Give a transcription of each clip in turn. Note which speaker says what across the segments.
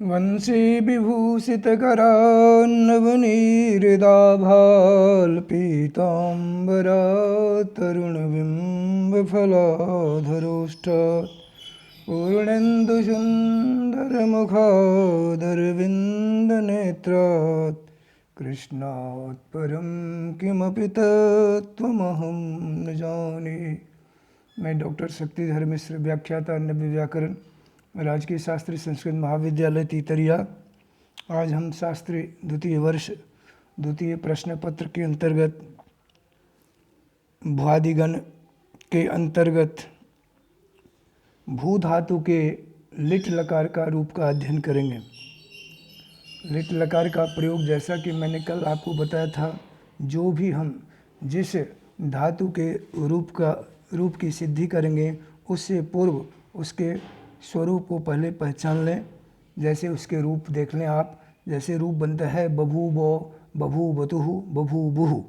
Speaker 1: वंशी विभूषितकरान्नवनीहृदाभाल पीताम्बरा तरुणबिम्बफलाधरोष्टात् पूर्णेन्दुसुन्दरमुखादरविन्दनेत्रात् कृष्णात् परं किमपि तत्त्वमहं न जाने। मैं डॉक्टर शक्तिधर मिश्र, व्याख्याता नव्य व्याकरण, राजकीय शास्त्री संस्कृत महाविद्यालय तीतरिया। आज हम शास्त्री द्वितीय वर्ष द्वितीय प्रश्न पत्र के अंतर्गत भुआदिगण के अंतर्गत भू धातु के लिट लकार का रूप का अध्ययन करेंगे। लिट लकार का प्रयोग, जैसा कि मैंने कल आपको बताया था, जो भी हम जिस धातु के रूप की सिद्धि करेंगे उससे पूर्व उसके स्वरूप को पहले पहचान लें। जैसे उसके रूप देख लें आप। जैसे रूप बनता है बभूवो, बभूवतुः, बभूवुः,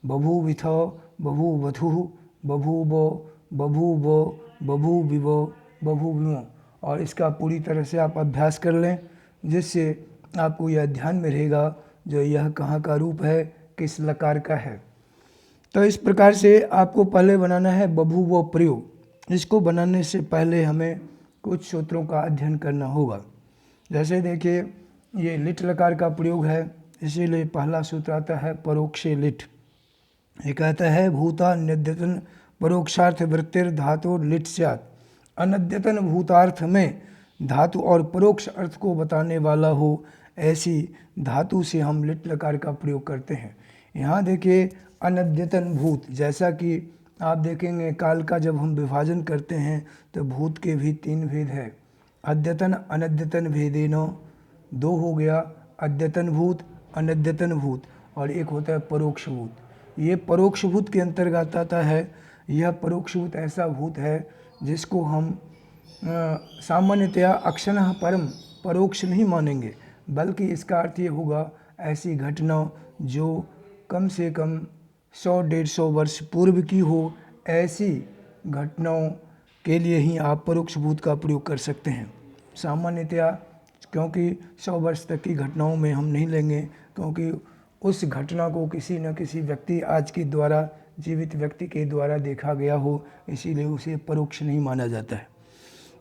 Speaker 1: बभूविथो, बभूवथुः, बभूवो, बभूवो, बभूविवो, बभूविवो। और इसका पूरी तरह से आप अभ्यास कर लें, जिससे आपको यह ध्यान में रहेगा जो यह कहाँ का रूप है, किस लकार का है। तो इस प्रकार से आपको पहले बनाना है बभूवो प्रयोग। इसको बनाने से पहले हमें कुछ सूत्रों का अध्ययन करना होगा। जैसे देखिए, ये लिट लकार का प्रयोग है, इसीलिए पहला सूत्र आता है परोक्षे लिट। ये कहता है भूता नद्यतन परोक्षार्थ वृत्तिर धातु लिट स्यात्। अनद्यतन भूतार्थ में धातु और परोक्ष अर्थ को बताने वाला हो, ऐसी धातु से हम लिट लकार का प्रयोग करते हैं। यहाँ देखिए अनद्यतन भूत, जैसा कि आप देखेंगे काल का जब हम विभाजन करते हैं तो भूत के भी 3 भेद है। अद्यतन अनद्यतन भेदेनो 2 हो गया, अद्यतन भूत, अनद्यतन भूत, और एक होता है परोक्ष भूत। ये परोक्ष भूत के अंतर्गत आता है। यह परोक्ष भूत ऐसा भूत है जिसको हम सामान्यतया अक्षरः परम परोक्ष नहीं मानेंगे, बल्कि इसका अर्थ ये होगा ऐसी घटना जो कम से कम 100-150 वर्ष पूर्व की हो, ऐसी घटनाओं के लिए ही आप परोक्ष भूत का प्रयोग कर सकते हैं। सामान्यतया क्योंकि 100 वर्ष तक की घटनाओं में हम नहीं लेंगे, क्योंकि उस घटना को किसी न किसी व्यक्ति आज के द्वारा, जीवित व्यक्ति के द्वारा देखा गया हो, इसीलिए उसे परोक्ष नहीं माना जाता है।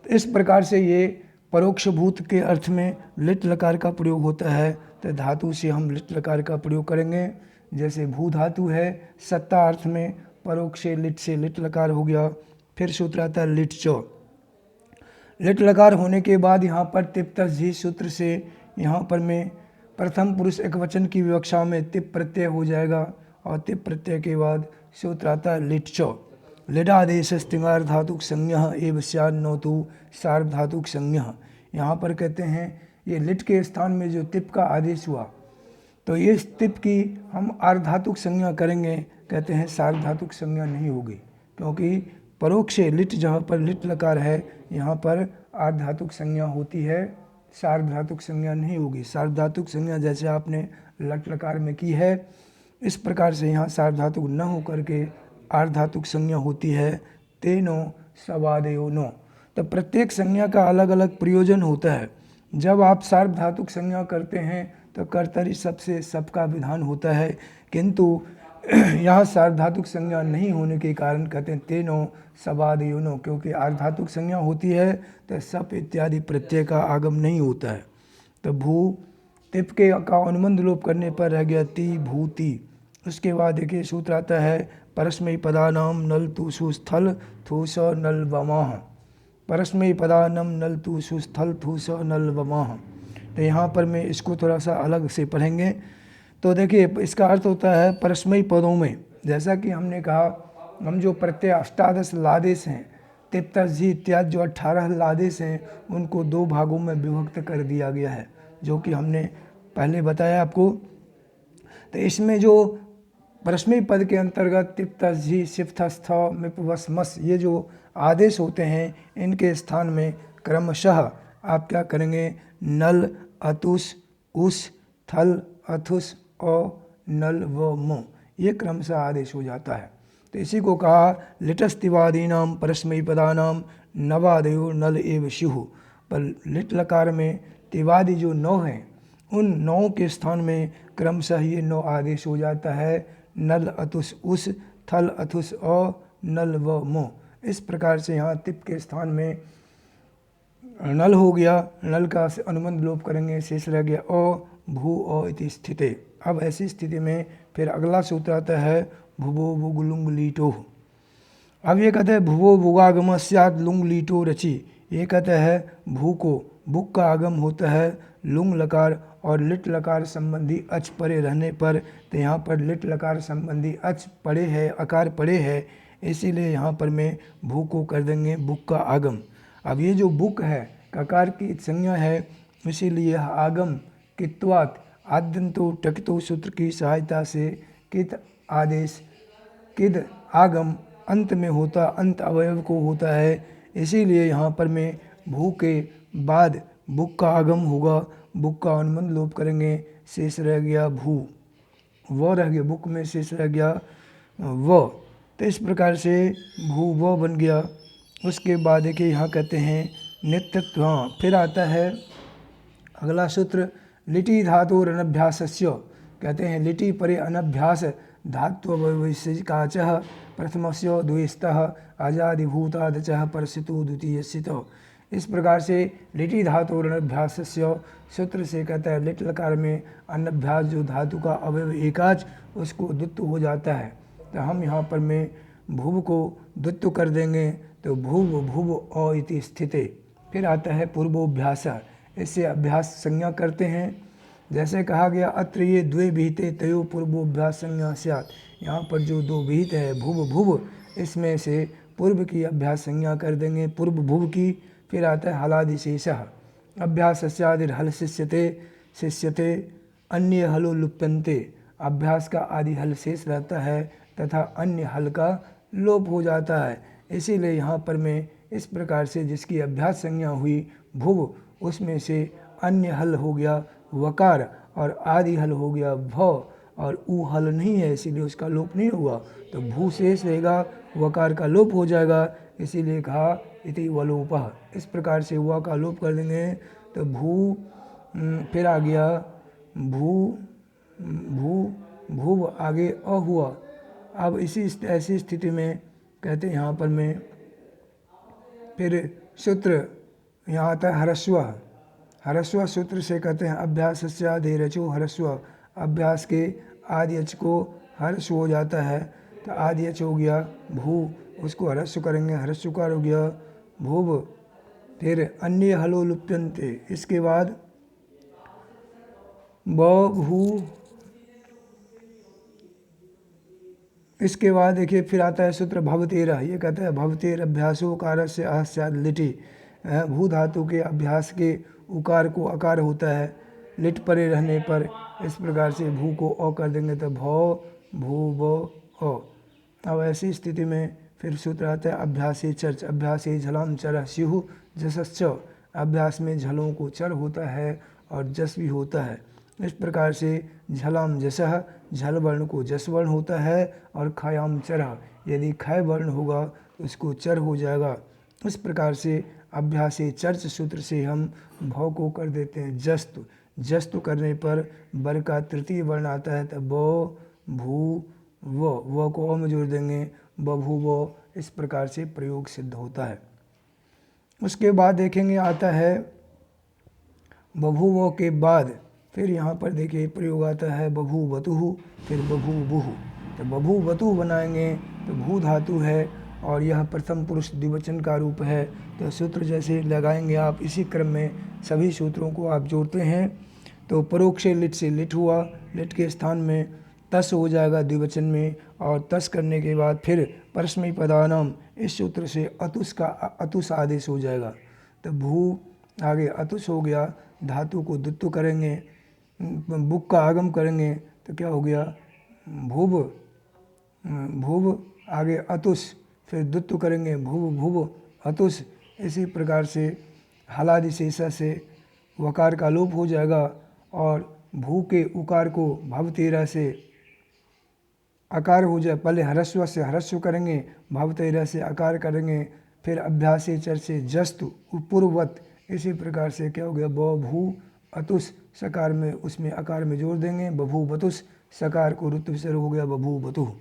Speaker 1: तो इस प्रकार से ये परोक्ष भूत के अर्थ में लिट लकार का प्रयोग होता है। तो धातु से हम लिट लकार का प्रयोग करेंगे। जैसे भू धातु है, सत्ता अर्थ में परोक्ष लिट से लिट लकार हो गया। फिर सूत्र आता है लिट चो। लिट लकार होने के बाद यहाँ पर तिप्तस झी सूत्र से यहाँ पर में प्रथम पुरुष एकवचन की विवक्षा में तिप प्रत्यय हो जाएगा, और तिप प्रत्यय के बाद सूत्र आता है लिट चो। लिडादेश स्त्रिंगार धातुक संज्ञः एव स्यान्न तु सार्वधातुक संज्ञः। यहाँ पर कहते हैं ये लिट के स्थान में जो तिप का आदेश हुआ, तो ये तिप की हम आर्धातुक संज्ञा करेंगे। कहते हैं सार्वधातुक संज्ञा नहीं होगी, क्योंकि परोक्ष लिट जहाँ पर लिट लकार है, यहाँ पर आर्धातुक संज्ञा होती है, सार्वधातुक संज्ञा नहीं होगी। सार्वधातुक संज्ञा जैसे आपने लट लकार में की है, इस प्रकार से यहाँ सार्वधातुक न होकर के आर्धातुक संज्ञा होती है। तेनो सवादयो नो। तो प्रत्येक संज्ञा का अलग अलग प्रयोजन होता है। जब आप सार्वधातुक संज्ञा करते हैं तो कर्तरी सबसे सबका विधान होता है, किंतु यहाँ सार्वधातुक संज्ञा नहीं होने के कारण कहते हैं तेनो सवादयो नो, क्योंकि आर्धातुक संज्ञा होती है तो सप इत्यादि प्रत्यय का आगम नहीं होता है। तो भू तिप के का अनुबंध लोप करने पर रह गया ती भूति। उसके बाद देखिए सूत्र आता है परस्मयी पदानाम नल तु सुस्थल थूस नल वमाह। परस्मयी पदानाम नल तु सुस्थल थूस नल वमाह। तो यहाँ पर मैं इसको थोड़ा सा अलग से पढ़ेंगे। तो देखिए इसका अर्थ होता है परस्मयी पदों में, जैसा कि हमने कहा, हम जो प्रत्यय अष्टादश लादेश हैं, तिप्तस झी इत्यादि जो 18 लादेश हैं, उनको 2 भागों में विभक्त कर दिया गया है, जो कि हमने पहले बताया आपको। तो इसमें जो परस्मयी पद के अंतर्गत तिप्तस झी सिफ्थस्थ मिपवस्मस ये जो आदेश होते हैं, इनके स्थान में क्रमशः आप क्या करेंगे, नल अतुस उस थल अथुस और नल व मो, ये क्रमशः आदेश हो जाता है। तो इसी को कहा लिटस्तिवादीनाम परस्मयी पदानाम नवादयो नल एव शिहु। पर लिट लकार में तेवादि जो 9 हैं, उन 9 के स्थान में क्रमशः ये 9 आदेश हो जाता है। नल अतुस उस, थल अथुस अ, नल व मो। इस प्रकार से यहाँ तिप के स्थान में नल हो गया, नल का अनुबंध लोप करेंगे, शेष रह गया अ, भू अ इति स्थिते। अब ऐसी स्थिति में फिर अगला सूत्र आता है भुवो भुगुलुंग लीटो। अब ये कहते हैं भुवो भुगागम स्यात् लुंग लीटो रचि। ये कहते हैं भू को बुक का आगम होता है लुंग लकार और लिट लकार संबंधी अच परे रहने पर, तो यहाँ पर लिट लकार संबंधी अच पड़े है, अकार पड़े है, इसीलिए यहाँ पर मैं भू को कर देंगे बुक का आगम। अब ये जो बुक है ककार की संज्ञा है, इसीलिए आगम कित्वात् आद्यंतो टकितो सूत्र की सहायता से कित आदेश किद आगम अंत में होता, अंत अवयव को होता है, इसीलिए यहाँ पर मैं भू के बाद बुक का आगम होगा, बुक का अनुबंध लोप करेंगे, शेष रह गया भू, व रह गया, बुक में शेष रह गया व। तो इस प्रकार से भू व बन गया। उसके बाद देखिए यहाँ कहते हैं नित्यत्व। हाँ, फिर आता है अगला सूत्र लिटि धातु अनभ्यासस्य। कहते हैं लिटि परे अनभ्यास धात्ववैशेषिकाचः प्रथमस्य द्वेस्तः आजादिभूतादचः परसितो द्वितीयस्यतो। इस प्रकार से लिटि धातु अनभ्यासस्य सूत्र से कहता है लिट लकार में अनभ्यास जो धातु का अवयव एकाच, उसको द्वित्व हो जाता है। तो हम यहाँ पर में भुव को द्वित्व कर देंगे, तो भुव भुव अ इति स्थिते। फिर आता है पूर्वोभ्यास। इससे अभ्यास संज्ञा करते हैं। जैसे कहा गया अत्र ये द्वे विहिते तयो पूर्वोभ्यास संज्ञा स्यात्। यहाँ पर जो 2 विहित है भुव भुव, इसमें से पूर्व की अभ्यास संज्ञा कर देंगे, पूर्व भुव की। फिर आता है हलादि शेषः। अभ्यास स्यादिर हल शिष्यते शिष्यते अन्य हलो लुप्यन्ते। अभ्यास का आदि हल शेष रहता है तथा अन्य हल का लोप हो जाता है। इसीलिए यहाँ पर मैं इस प्रकार से जिसकी अभ्यास संज्ञा हुई भुव, उसमें से अन्य हल हो गया वकार और आदि हल हो गया भ, और ऊ हल नहीं है इसीलिए उसका लोप नहीं हुआ, तो भू शेष रहेगा, वकार का लोप हो जाएगा, इसीलिए कहा इति वलोपः। इस प्रकार से हुआ का लोप कर देंगे, तो भू फिर आ गया भू भू भूव आगे अ हुआ। अब ऐसी स्थिति में कहते हैं यहाँ पर मैं फिर सूत्र यहाँ आता है हरस्व। हरस्व सूत्र से कहते हैं अभ्यास स्यादेरचो हरस्व। अभ्यास के आदि अच को हर्ष हो जाता है, तो आदि अच हो गया भू, उसको हरस्व करेंगे, हरस्वकार हो गया भूव। फिर अन्य हलो लुप्यन्ते। इसके बाद ब भू। इसके बाद देखिए फिर आता है सूत्र भवतेरः। ये कहता है भवतेर अभ्यासो कार से अह स्यात् लिटि। भू धातु के अभ्यास के उकार को अकार होता है लिट परे रहने पर। इस प्रकार से भू को अ कर देंगे, तो भौ भू व अ। अब ऐसी स्थिति में फिर सूत्र आता है अभ्यासे चर्च। अभ्यासे झलाम चर स्युः जसश्च। अभ्यास में झलों को चर होता है और जस भी होता है। इस प्रकार से झलाम जसः, झल वर्ण को जस वर्ण होता है, और खयाम चरः, यदि खय वर्ण होगा तो उसको चर हो जाएगा। इस प्रकार से अभ्यासे चर्च सूत्र से हम भव को कर देते हैं जस्तु। जस्तु करने पर बर का तृतीय वर्ण आता है, तो ब भू व को अ में जोड़ देंगे, बभू व। इस प्रकार से प्रयोग सिद्ध होता है। उसके बाद देखेंगे आता है बभूव के बाद फिर यहाँ पर देखिए प्रयोग आता है बभूवतुः, फिर बभूवुः। तो बभूवतुः बनाएंगे तो भू धातु है और यह प्रथम पुरुष द्विवचन का रूप है। तो सूत्र जैसे लगाएंगे आप, इसी क्रम में सभी सूत्रों को आप जोड़ते हैं। तो परोक्ष लिट से लिट हुआ, लिट के स्थान में तस हो जाएगा द्विवचन में, और तस करने के बाद फिर परस्मैपदानाम, इस सूत्र से अतुस का अतुस आदेश हो जाएगा। तो भू आगे अतुस हो गया, धातु को द्वित्व करेंगे, बुक का आगम करेंगे, तो क्या हो गया भूव भूव आगे अतुस, फिर द्वित्व करेंगे भूव भूव अतुस। इसी प्रकार से हलादि शेषा से वकार का लोप हो जाएगा, और भू के उकार को भवतेरः से आकार हो जाए। पहले हरस्व से हरस्व करेंगे, भवतेरः से आकार करेंगे, फिर अभ्यासे चर से जस्तु पूर्ववत, इसी प्रकार से क्या हो गया, बभू अतुस, सकार में उसमें आकार में जोड़ देंगे, बभूवतुस, सकार को ऋतु विसर्ग हो गया बभूवतुः।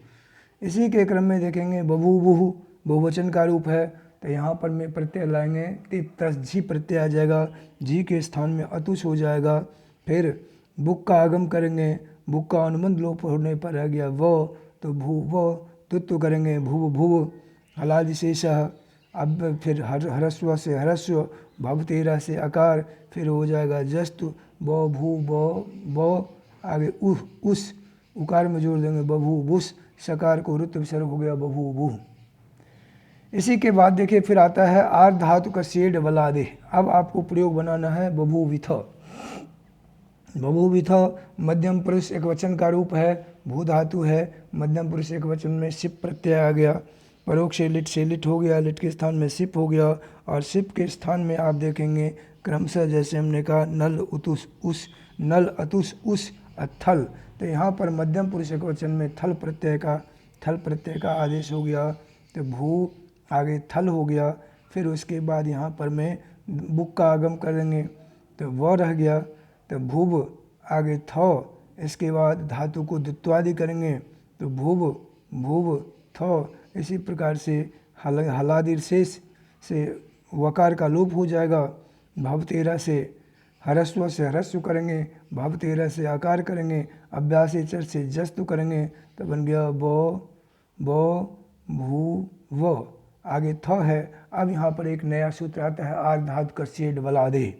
Speaker 1: इसी के क्रम में देखेंगे बभूवुः, बहुवचन का रूप है, तो यहाँ पर में प्रत्यय लाएंगे, टिप तस झी प्रत्यय आ जाएगा, जी के स्थान में अतुष हो जाएगा। फिर बुक का आगम करेंगे, बुक का अनुबंध लोप होने पर रह गया व, तो भू व तुत्व करेंगे, भूव भुव, हलादिशेष। अब फिर हरस्व से हरस्व, भवतेरा से आकार, फिर हो जाएगा जस्तु, ब भू ब, आगे उह उस, उकार में जोड़ देंगे बभू बुस, सकार को ऋतु विसर्ग हो गया बभू बुह। इसी के बाद देखिए फिर आता है आर्ध धातु का शेड वलादे। अब आपको प्रयोग बनाना है बभूविथ। बभूविथ मध्यम पुरुष एक वचन का रूप है, भू धातु है, मध्यम पुरुष एक वचन में सिप प्रत्यय आ गया, परोक्ष से लिट हो गया, लिट के स्थान में सिप हो गया, और सिप के स्थान में आप देखेंगे क्रमशः जैसे हमने कहा नल उतुस उस, नल अतुस उस थल, तो यहाँ पर मध्यम पुरुष एक वचन में थल प्रत्यय का आदेश हो गया, तो भू आगे थल हो गया। फिर उसके बाद यहाँ पर में बुक का आगम करेंगे, तो व रह गया, तो भूव आगे थ, इसके बाद धातु को द्वित्वादि करेंगे, तो भूव थ। इसी प्रकार से हलादिर शेष से वकार का लोप हो जाएगा, भवतेरा से ह्रस्व करेंगे, भवतेरा से आकार करेंगे, अभ्यास चर से जस्तु करेंगे, तो बन गया ब भू व, आगे थ है। अब यहाँ पर एक नया सूत्र आता है आर्ध धातु का शेड वलादे।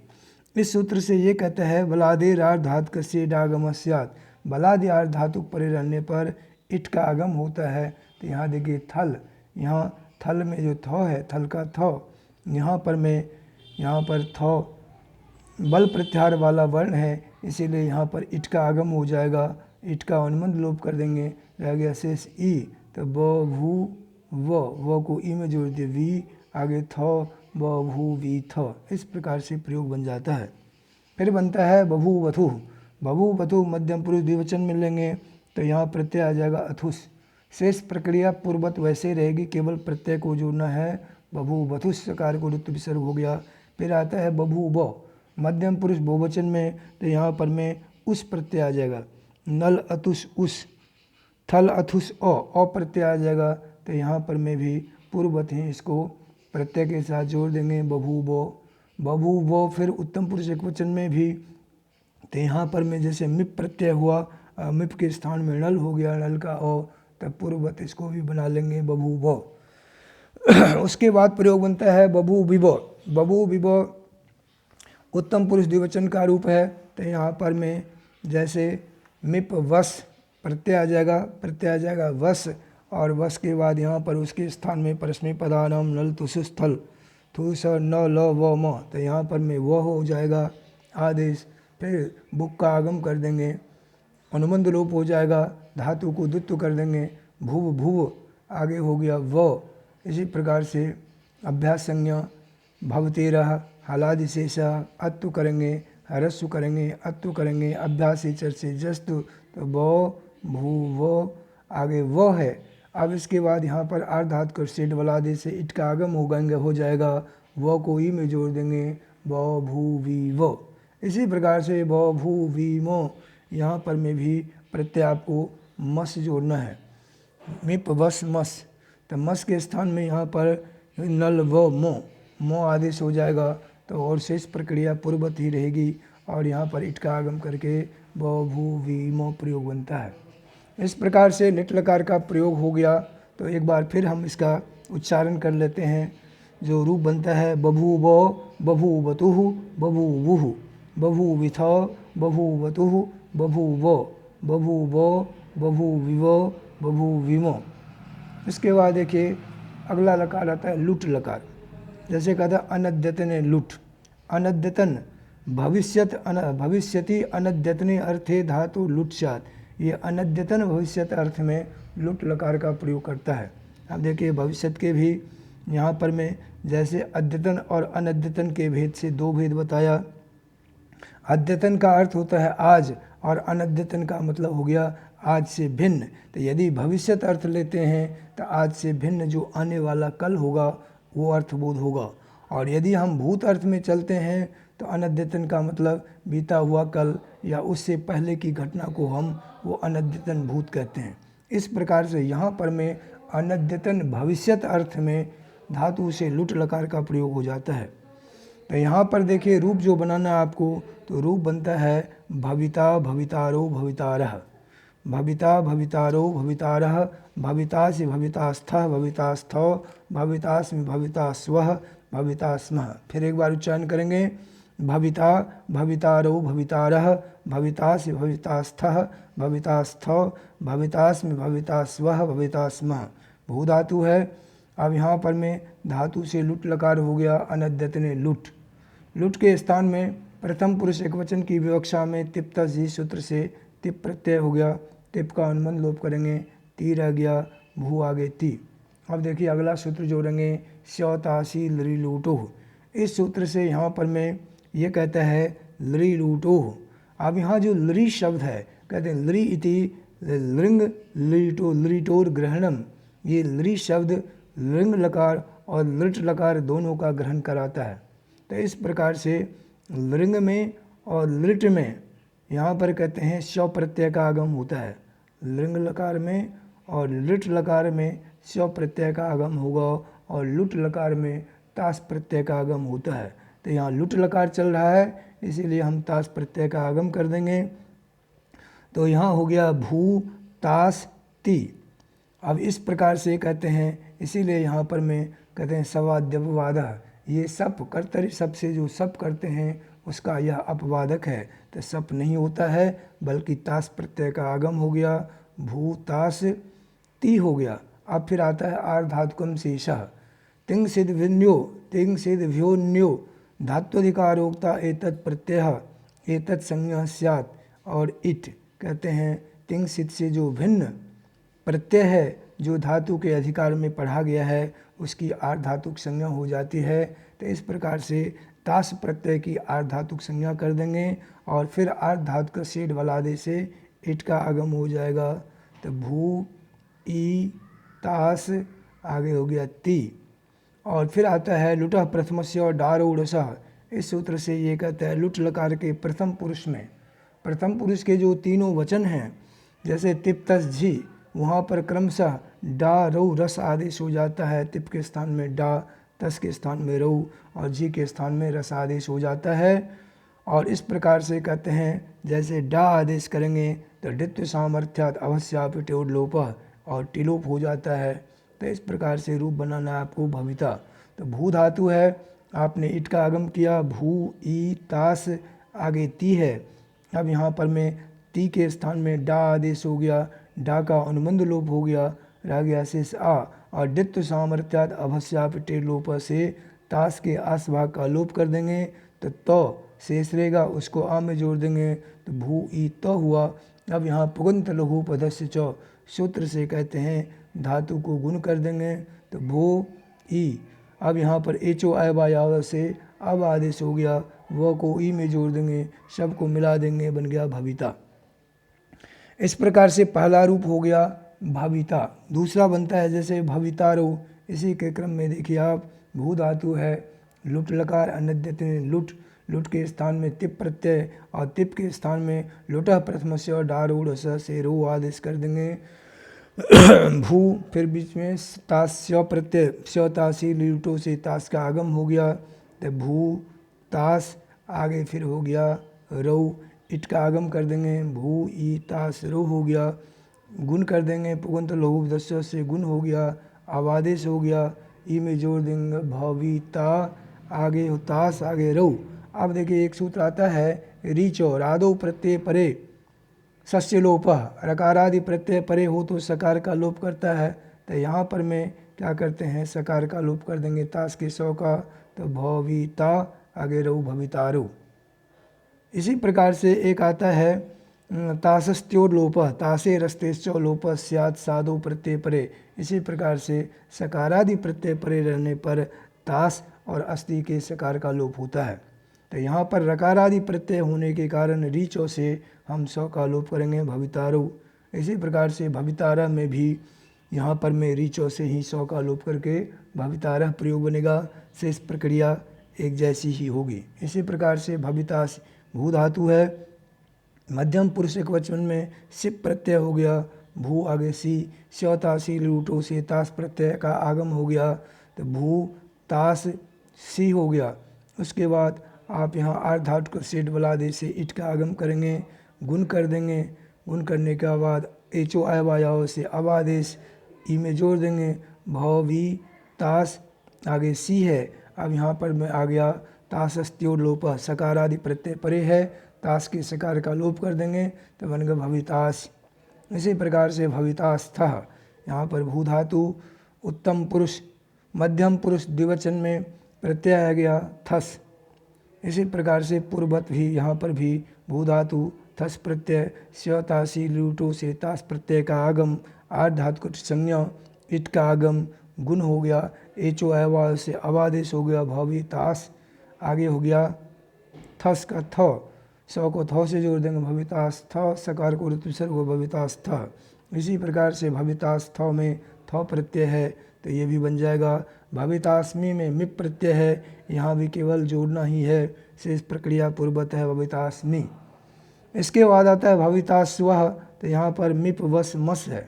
Speaker 1: इस सूत्र से ये कहता है बलादे आर्ध धातु का शेड आगम स्यात्, बलादे आर्ध धातु परे रहने पर इट का आगम होता है। तो यहाँ देखिए थल, यहाँ थल में जो थ है, थल का थ, यहाँ पर थ बल प्रत्याहार वाला वर्ण है, इसीलिए यहाँ पर इट का आगम हो जाएगा, इट का अनुबंध लोप कर देंगे, रह गया शेष ई, तो ब भू व को ई में जोड़ दिए वी, आगे थ ब भू वी थ। इस प्रकार से प्रयोग बन जाता है। फिर बनता है बभूवथु मध्यम पुरुष द्विवचन मिलेंगे, तो यहाँ प्रत्यय आ जाएगा अथुस। शेष प्रक्रिया पूर्वत वैसे रहेगी, केवल प्रत्यय को जोड़ना है, बभूवथुस, सकार को ऋतु विसर्ग हो गया। फिर आता है बभूव मध्यम पुरुष बहुवचन में, तो यहाँ पर में उस प्रत्यय आ जाएगा, नल अतुस उस, थल अथुस अ प्रत्यय आ जाएगा, तो यहाँ पर में भी पूर्ववत हैं, इसको प्रत्यय के साथ जोड़ देंगे बभूव। फिर उत्तम पुरुष एक वचन में भी, तो यहाँ पर में जैसे मिप प्रत्यय हुआ, मिप के स्थान में नल हो गया, नल का अ, तब पूर्ववत इसको भी बना लेंगे बभूव। उसके बाद प्रयोग बनता है बभूविव उत्तम पुरुष द्विवचन का रूप है, तो यहाँ पर में जैसे मिप वस प्रत्यय आ जाएगा वस, और वस के बाद यहाँ पर उसके स्थान में परस्मै पदानाम नल तुसुस थल, थुस न ल व म, तो यहाँ पर में वह हो जाएगा आदेश। फिर बुक का आगम कर देंगे, अनुबंध लोप हो जाएगा, धातु को द्वित्व कर देंगे, भूव आगे हो गया व। इसी प्रकार से अभ्यास संज्ञा भवतेरह, हलादिशेष, अत्तु करेंगे, ह्रस्व करेंगे, अत्तु करेंगे, अभ्यास चर से जस्तु, तो ब भू व, आगे व है। अब इसके बाद यहाँ पर आर्ध धातु का शेड वलादे से इट का आगम हो जाएगा, व को ई में जोड़ देंगे, ब भू वी व। इसी प्रकार से ब भू वी म, यहाँ पर में भी प्रत्यय आपको मस जोड़ना है, मिप वस मस, तो मस के स्थान में यहाँ पर नल व मो आदेश हो जाएगा, तो और शेष प्रक्रिया पूर्ववत ही रहेगी, और यहाँ पर इट का आगम करके ब भू वी म प्रयोग बनता है। इस प्रकार से लिट लकार का प्रयोग हो गया। तो एक बार फिर हम इसका उच्चारण कर लेते हैं। जो रूप बनता है बभूव बभूवतुः बभूवुः बभूविथ बभूवतुः बभूव बभूव बभूविव बभूविम। इसके बाद देखिए अगला लकार आता है लुट लकार। जैसे कहा था अनद्यतने लुट, अनद्यतन भविष्यति अनद्यतने अर्थे धातु लुट स्यात्। ये अनद्यतन भविष्यत अर्थ में लुट लकार का प्रयोग करता है। अब देखिए भविष्यत के भी यहाँ पर में जैसे अद्यतन और अनद्यतन के भेद से दो भेद बताया। अद्यतन का अर्थ होता है आज, और अनद्यतन का मतलब हो गया आज से भिन्न। तो यदि भविष्यत अर्थ लेते हैं तो आज से भिन्न जो आने वाला कल होगा वो अर्थबोध होगा, और यदि हम भूत अर्थ में चलते हैं तो अनद्यतन का मतलब बीता हुआ कल या उससे पहले की घटना को हम वो अनद्यतन भूत कहते हैं। इस प्रकार से यहाँ पर में अनद्यतन भविष्यत अर्थ में धातु से लुट लकार का प्रयोग हो जाता है। तो यहाँ पर देखिए रूप जो बनाना है आपको, तो रूप बनता है भविता भवितारो भवितारः, भविता भवितारो भवितारः, भविता से भवितास्थः भवितास्थौ, भवितास्मि भवितास्वः भवितास्मः। फिर एक बार उच्चारण करेंगे, भविता भवितारो भवितारः, भविता से भवितास्थः भवितास्थौ, भवितास्मि भवितास्वः भवितास्मः। भू धातु है। अब यहाँ पर में धातु से लुट लकार हो गया अनद्यतने लुट। लुट के स्थान में प्रथम पुरुष एकवचन की विवक्षा में तिप्त जी सूत्र से तिप प्रत्यय हो गया, तिप का अनुबंध लोप करेंगे, ती रह गया, भू आगे ती। अब देखिए अगला सूत्र जोड़ेंगे, स्यतासी लरी लूटो। इस सूत्र से यहाँ पर में ये कहता है लरी लूटो। अब यहाँ जो लरी शब्द है, कहते हैं लरी इति लिंग लिटो लिटोर ग्रहणम। ये लरी शब्द लिंग लकार और लिट लकार दोनों का ग्रहण कराता है। तो इस प्रकार से लिंग में और लिट में यहाँ पर कहते हैं स्व प्रत्यय का आगम होता है। लिंग लकार में और लिट लकार में स्व प्रत्यय का आगम होगा और लुट लकार में तास प्रत्यय का आगम होता है। तो यहाँ लुट लकार चल रहा है, इसीलिए हम तास प्रत्यय का आगम कर देंगे। तो यहाँ हो गया भू तास ती। अब इस प्रकार से कहते हैं, इसीलिए यहाँ पर में कहते हैं सवाद्यपवादः। ये सप कर्तरी सप से जो सप करते हैं उसका यह अपवादक है। तो सप नहीं होता है बल्कि तास प्रत्यय का आगम हो गया, भू तास ती हो गया। अब फिर आता है आर्धातुकम शेषः, तिंग सिद्ध विन्यो तिंग सिद्ध व्योन्यो धात्वधिकारोक्ता एतत् प्रत्यय एतत् संज्ञा स्यात्। और इट कहते हैं तिंग सिद्ध से जो भिन्न प्रत्यय है जो धातु के अधिकार में पढ़ा गया है उसकी आर्धातुक संज्ञा हो जाती है। तो इस प्रकार से तास प्रत्यय की आर्धातुक संज्ञा कर देंगे और फिर आर्धातुक शेड वालादे से इट का आगम हो जाएगा। तो भू ई तास आगे हो गया ती। और फिर आता है लुटः प्रथमस्य और डारोडसः। इस सूत्र से ये कहता है लुट लकार के प्रथम पुरुष में, प्रथम पुरुष के जो तीनों वचन हैं जैसे तिप तस झी, वहाँ पर क्रमशः डा रौ रस आदेश हो जाता है। तिप के स्थान में डा, तस के स्थान में रौ और जी के स्थान में रस आदेश हो जाता है। और इस प्रकार से कहते हैं जैसे डा आदेश करेंगे तो डित्व सामर्थ्यात अवश्यापि टेोडलोपः और टिलोप हो जाता है। तो इस प्रकार से रूप बनाना है आपको भविता। तो भू धातु है, आपने इट का आगम किया, भू ई तास आगे ती है। अब यहाँ पर में ती के स्थान में डा आदेश हो गया, डा का अनुबंध लोप हो गया, रह गया शेष आ। और डित्व सामर्थ्यात अभस्याप टेलोप से तास के आस भाग का लोप कर देंगे तो शेष रहेगा, उसको आ में जोड़ देंगे तो भू ई तो हुआ। अब यहाँ पुगंत लघु पदस्य च सूत्र से कहते हैं धातु को गुण कर देंगे तो भू ई। अब यहाँ पर एचो आय से अब आदेश हो गया, वह को ई में जोड़ देंगे, शब्द को मिला देंगे, बन गया भविता। इस प्रकार से पहला रूप हो गया भविता। दूसरा बनता है जैसे भवितारो। इसी के क्रम में देखिए आप, भू धातु है, लुट लकार अनद्यतने लुट, लुट के स्थान में तिप प्रत्यय और तिप के स्थान में लुटः प्रथमस्य और डारूढ़ से रो आदेश कर देंगे। भू फिर बीच में तास स्व प्रत्यय, स्व तासी लुटो से तास का आगम हो गया तो भू तास आगे फिर हो गया रो, इट का आगम कर देंगे, भू ई तास रो हो गया, गुण कर देंगे, पुगंत लघु दस्य से गुण हो गया, आवादेश हो गया, ई में जोड़ देंगे भविता, आगे तास आगे रो। अब देखिए एक सूत्र आता है रीचो, रादो प्रत्यय परे सस्य लोपः, रकारादि प्रत्यय परे हो तो सकार का लोप करता है। तो यहाँ पर में क्या करते हैं, सकार का लोप कर देंगे तास के सौ का, तो भविता आगे रो भवितारो। इसी प्रकार से एक आता है तासस्त्योर लोपः, तासे रस्तेश्चो लोपः स्यात् साधो प्रत्यय परे। इसी प्रकार से सकारादि प्रत्यय परे रहने पर तास और अस्ति के सकार का लोप होता है। तो यहाँ पर रकारादि प्रत्यय होने के कारण रीचो से हम सौ का लोप करेंगे भवितारो। इसी प्रकार से भवितारा में भी यहाँ पर में रीचो से ही सौ का लोप करके भवितारह प्रयोग बनेगा। शेष प्रक्रिया एक जैसी ही होगी। इसी प्रकार से भवितास भू धातु है। मध्यम पुरुष एकवचन में सिप प्रत्यय हो गया। भू आगे सी, स्यतासी लूटो से तास प्रत्यय का आगम हो गया, तो भू तास सी हो गया। उसके बाद आप यहाँ आर्ध धातु को सेठ बलादेश से इट का आगम करेंगे, गुण कर देंगे। गुण करने के बाद एचो आयवायाव से अवादेश ई में जोड़ देंगे। भवी तास आगे सी है। अब यहाँ पर मैं आ गया तासस्त्यो लोप, सकार आदि प्रत्यय परे है, तास के सकार का लोप कर देंगे तो बन गया भवितास। इसी प्रकार से भवितास था। यहाँ पर भू धातु उत्तम पुरुष मध्यम पुरुष द्विवचन में प्रत्यय आ गया थस। इसी प्रकार से पूर्वत भी यहाँ पर भी भू धातु थस प्रत्यय स्यतासी लूटो से तास प्रत्यय का आगम, आर्ध धातु को संज्ञा इट का आगम, गुण हो गया। एचो अवाद से अवादेश हो गया भवी तास। आगे हो गया थस का थ, सौ को थ से जोड़ देंगे भवितास थ, सकार को ऋतुसर्ग हो भवितास थ। इसी प्रकार से भवितास थ में थ प्रत्यय है तो ये भी बन जाएगा। भवितास्मी में मिप प्रत्यय है, यहाँ भी केवल जोड़ना ही है, शेष प्रक्रिया पूर्वत है भवितास्मी। इसके बाद आता है भवितास्वः, तो यहाँ पर मिप वस मस है,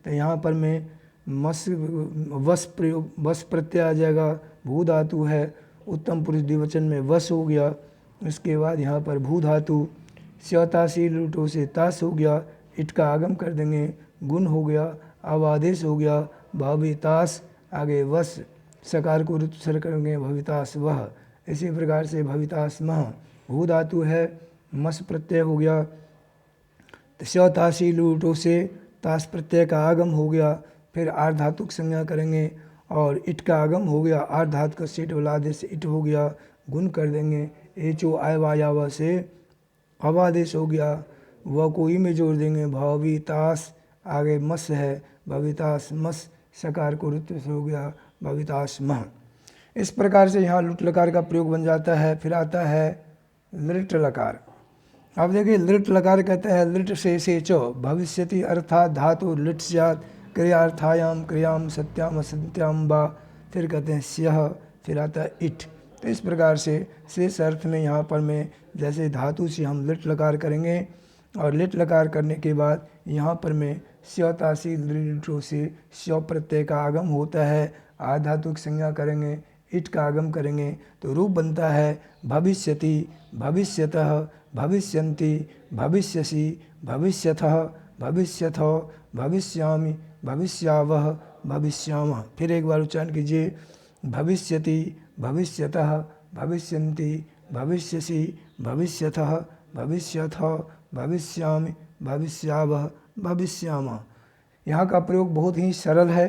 Speaker 1: तो यहाँ पर में मस वस प्रयोग वस प्रत्यय आ जाएगा। भू धातु है, उत्तम पुरुष द्विवचन में वस हो गया। इसके बाद यहाँ पर भू धातु स्यतासी लूटो से तास हो गया, इट का आगम कर देंगे, गुण हो गया, अवादेश हो गया भवितास, आगे वस, सकार को ऋतुसर्ग करेंगे भवितास वह। इसी प्रकार से भवितास मह, भू धातु है, मस प्रत्यय हो गया, स्यतासी लूटो से तास प्रत्यय का आगम हो गया। फिर आर्ध धातु की संज्ञा करेंगे और इट का आगम हो गया, आर्ध धातु का सेठ वाला आदेश से इट हो गया, गुण कर देंगे। एचो आयवायावा से अवादेश हो गया, व को ई में जोड़ देंगे भवितास, आगे मस है भवितास मस, सकार को ऋतु से हो गया भवितास मह। इस प्रकार से यहाँ लुट लकार का प्रयोग बन जाता है। फिर आता है लृट लकार। अब देखिए लृट लकार कहते हैं लृट से चो भविष्यति अर्थात धातु लिट स्यात् क्रियार्थायाम क्रियाम सत्याम असत्याम बा, फिर कहते हैं स्यः, फिर आता है इट। तो इस प्रकार से शेष अर्थ में यहाँ पर में जैसे धातु से हम लिट लकार करेंगे और लिट लकार करने के बाद यहाँ पर में स्यतासी लिटो से स्व प्रत्यय का आगम होता है, आर्ध धातु की संज्ञा करेंगे, इट का आगम करेंगे तो रूप बनता है भविष्यति, भविष्यतः, भविष्यन्ति, भविष्यसि, भविष्यथः, भविष्यथो, भविष्यामि, भविष्यावः, भविष्यामः। फिर एक बार उच्चारण कीजिए भविष्यति, भविष्यतः, भविष्यन्ति, भविष्यसि, भविष्यथः, भविष्यथो, भविष्यामि, भविष्यावः, भविष्यामः। यहाँ का प्रयोग बहुत ही सरल है।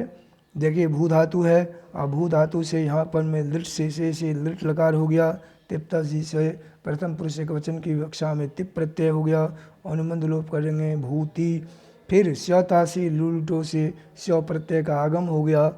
Speaker 1: देखिए भू धातु है और भू धातु से यहाँ पर में लिट से लिट लकार हो गया। तिप्ता जी से प्रथम पुरुष एकवचन की विवक्षा में तिप प्रत्यय हो गया, अनुबंध लोप करेंगे भूति। फिर स्यतासी लुलटो से स्व प्रत्यय का आगम हो गया,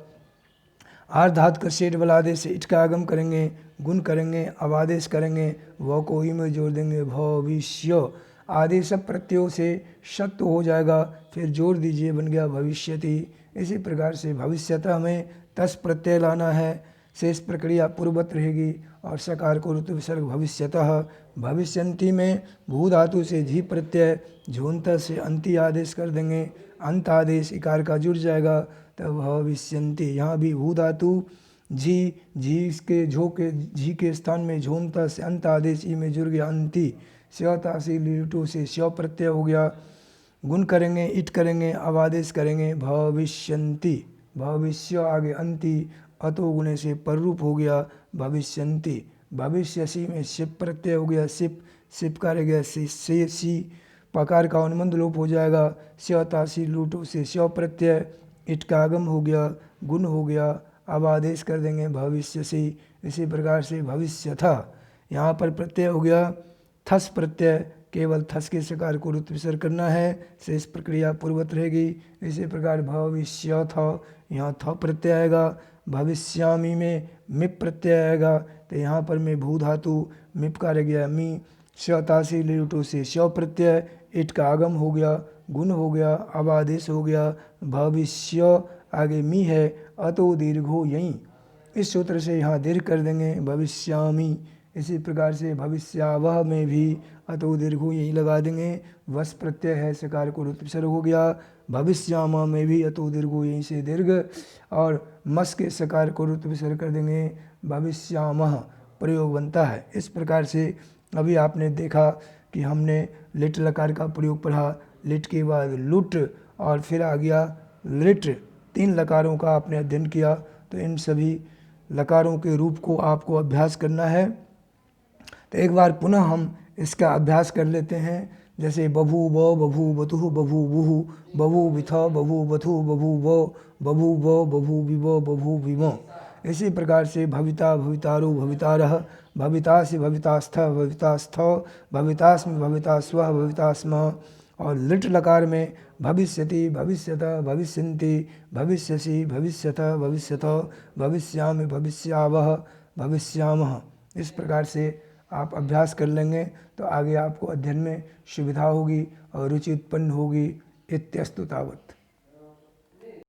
Speaker 1: आर्ध धातु का सेठ वाला आदेश से इट का आगम करेंगे, गुण करेंगे, अवादेश करेंगे, व को ही में जोड़ देंगे भविष्य, आदेश प्रत्ययों से शक्त हो जाएगा, फिर जोड़ दीजिए बन गया भविष्यति। इसी प्रकार से भविष्यतः में तस प्रत्यय लाना है, शेष प्रक्रिया पूर्वत रहेगी और सकार को ऋतु विसर्ग भविष्यतः। भविष्यन्ति में भू धातु से झी प्रत्यय झोंत से अंति आदेश कर देंगे, अंत आदेश इकार का जुड़ जाएगा तब भविष्यन्ति। यहाँ भी भू धातु झी, झी के झो के झी के स्थान में झोंत से अंत आदेश ई में जुड़ गया अंति, स्यतासी लिटो से स्व प्रत्यय हो गया, गुण करेंगे, इट करेंगे, अवादेश करेंगे भविष्यन्ति, भविष्य आगे अंति, अतो गुणे से पररूप हो गया भविष्यन्ति। भविष्यसी में शिप प्रत्यय हो गया, सिप, सिप का रह गया से सी, पकार का अनुबंध लोप हो जाएगा, स्यतासी लूटो से स्व प्रत्यय, इट का आगम हो गया, गुण हो गया, अब आदेश कर देंगे भविष्यसी। इसी प्रकार से भविष्य था, यहाँ पर प्रत्यय हो गया थस प्रत्यय, केवल थस के सकार को ऋतु विसर्ग करना है, शेष प्रक्रिया पूर्वत रहेगी। इसी प्रकार भविष्य था, यहाँ थ प्रत्यय आएगा। भविष्यामी में मिप प्रत्यय आएगा, तो यहाँ पर में भू धातु मिप का रह गया मी, स्यतासी लिटो से स्व प्रत्यय, इट का आगम हो गया, गुण हो गया, अब आदेश हो गया भविष्य, आगे मी है, अतो दीर्घो यहीं, इस सूत्र से यहाँ दीर्घ कर देंगे, भविष्यामि। इसी प्रकार से भविष्यावह में भी अतो दीर्घो यहीं लगा देंगे, वस प्रत्यय है, सकार को रुत विसर्ग हो गया। भविष्यामा में भी अतो दीर्घो यहीं से दीर्घ, और मस के सकार को रुत विसर्ग कर देंगे, भविष्यामह प्रयोग बनता है। इस प्रकार से अभी आपने देखा कि हमने लिट लकार का प्रयोग पढ़ा, लिट के बाद लुट और फिर आ गया लिट, 3 लकारों का आपने अध्ययन किया। तो इन सभी लकारों के रूप को आपको अभ्यास करना है। तो एक बार पुनः हम इसका अभ्यास कर लेते हैं, जैसे बभूव, बभूवतुः, बभूवुः, बभूविथ, बभूवथु, बभूव, बभूव, बभूविव, बभूविम। इसी प्रकार से भविता, भवितारो, भवितारः, भवितासि, भवितास्थ, भवितास्थौ, भवितास्मि, भवितास्वः, भवितास्म। और लिट लकार में भविष्यति, भविष्यत, भविष्यन्ति, भविष्यसि, भविष्यथ, भविष्यतौ, भविष्यामि, भविष्यावः, भविष्यामः। इस प्रकार से आप अभ्यास कर लेंगे तो आगे आपको अध्ययन में सुविधा होगी और रुचि उत्पन्न होगी। इत्यस्तु तावत्।